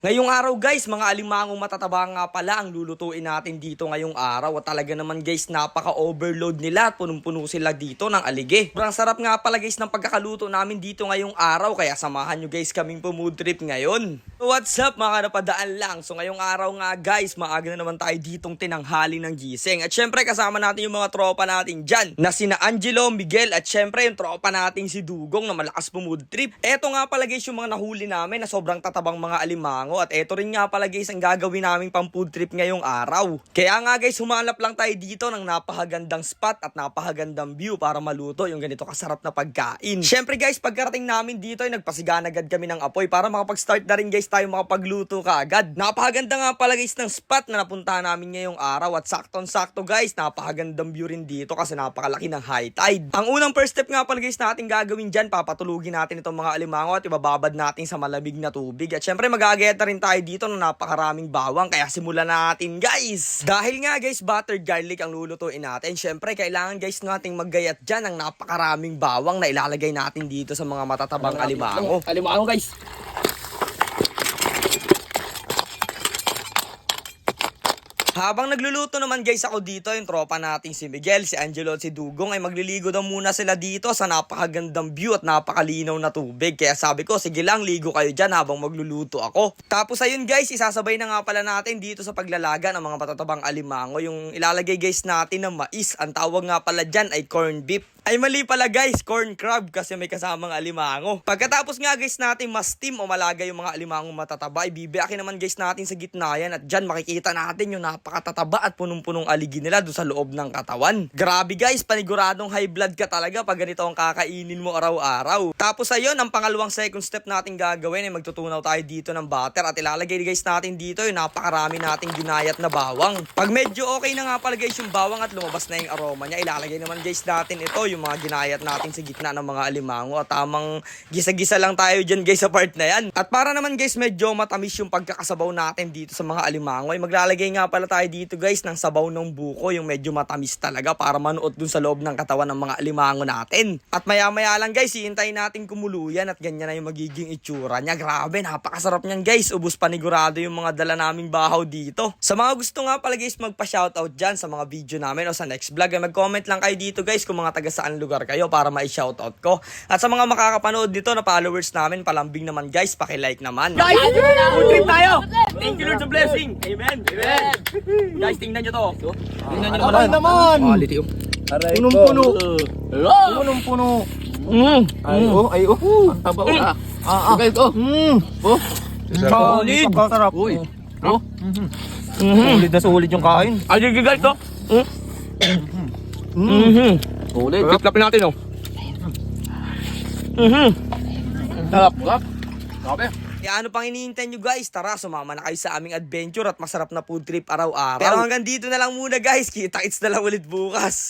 Ngayong araw guys, mga alimangong matataba nga pala ang lulutuin natin dito ngayong araw. At talaga naman guys, napaka-overload nila at punong-puno sila dito ng alige. Sobrang sarap nga pala guys ng pagkakaluto namin dito ngayong araw. Kaya samahan nyo guys kaming pumood trip ngayon. What's up mga napadaan lang? So ngayong araw nga guys, maaga na naman tayo ditong tinanghali ng gising. At syempre kasama natin yung mga tropa natin dyan na sina Angelo, Miguel at syempre yung tropa nating si Dugong na malakas pumood trip. Eto nga pala guys yung mga nahuli namin na sobrang tatabang mga alimango. At eto rin nga pala guys ang gagawin naming pang food trip ngayong araw. Kaya nga guys, humanap lang tayo dito ng napakagandang spot at napakagandang view para maluto yung ganito kasarap na pagkain. Syempre guys, pagkarating namin dito ay nagpasigaan agad kami ng apoy para makapag-start na rin guys tayo makapagluto kaagad. Napakaganda nga pala guys ng spot na napuntahan namin ngayong araw at saktong-sakto guys, napakagandang view rin dito kasi napakalaki ng high tide. Ang unang first step nga pala guys natin gagawin dyan, papatulugin natin itong mga alimango at ibababad natin sa malamig na tubig. At syempre mag-aget na rin tayo dito ng napakaraming bawang kaya simulan natin guys. Dahil nga guys buttered garlic ang lulutuin natin, syempre kailangan guys nating maggayat dyan ng napakaraming bawang na ilalagay natin dito sa mga matatabang alimango. Alimango guys. Habang nagluluto naman guys ako dito, yung tropa nating si Miguel, si Angelo at si Dugong ay magliligo daw muna sila dito sa napakagandang view at napakalinaw na tubig. Kaya sabi ko, sige lang, ligo kayo dyan habang magluluto ako. Tapos ayun guys, isasabay na nga pala natin dito sa paglalaga ng mga matatabang alimango yung ilalagay guys natin ng mais. Ang tawag nga pala dyan ay corn beef. Ay mali pala guys, corn crab kasi may kasamang alimango. Pagkatapos nga guys natin ma-steam o malaga yung mga alimangong matataba, ibibiyakin naman guys natin sa gitna yan at dyan makikita natin yung napakatataba at punong-punong aligi nila doon sa loob ng katawan. Grabe guys, paniguradong high blood ka talaga pag ganito ang kakainin mo araw-araw. Tapos ayun, ang pangalawang second step natin gagawin ay magtutunaw tayo dito ng butter at ilalagay guys natin dito yung napakarami nating ginayat na bawang. Pag medyo okay na nga pala guys yung bawang at lumabas na yung aroma niya, ilalagay naman guys natin ito yung mga ginayat natin sa gitna ng mga alimango at tamang gisa-gisa lang tayo dyan guys sa part na yan. At para naman guys medyo matamis yung pagkakasabaw natin dito sa mga alimango ay maglalagay nga pala tayo dito guys ng sabaw ng buko yung medyo matamis talaga para manuot dun sa loob ng katawan ng mga alimango natin. At maya-maya lang guys hihintayin natin kumuluyan at ganyan na yung magiging itsura niya. Grabe, napakasarap niyan guys. Ubus panigurado yung mga dala naming bahaw dito. Sa mga gusto nga pala guys magpa-shoutout dyan sa mga video namin o sa next vlog ay mag-comment lang kayo dito guys kung mga taga saan lugar kayo para ma-shoutout ko. At sa mga makakapanood dito na followers namin, palambing naman guys, paki-like naman. Guys, food trip tayo. Thank you Lord sa blessing. Amen. Amen. Guys, tingnan nyo to. Tingnan nyo naman. Quality. Punong-puno. Punong-puno. Ay, ang taba. Okay, ito. Solid. Sarap. Uy. Sulit na sulit yung kain. Ay, guys, to. Ulit. Tiklapin natin, oh. Sarap. Grabe. Kaya ano pang iniintay nyo guys? Tara, sumama na kayo sa aming adventure at masarap na food trip araw-araw. Pero hanggang dito na lang muna guys. Kita-kits na lang ulit bukas.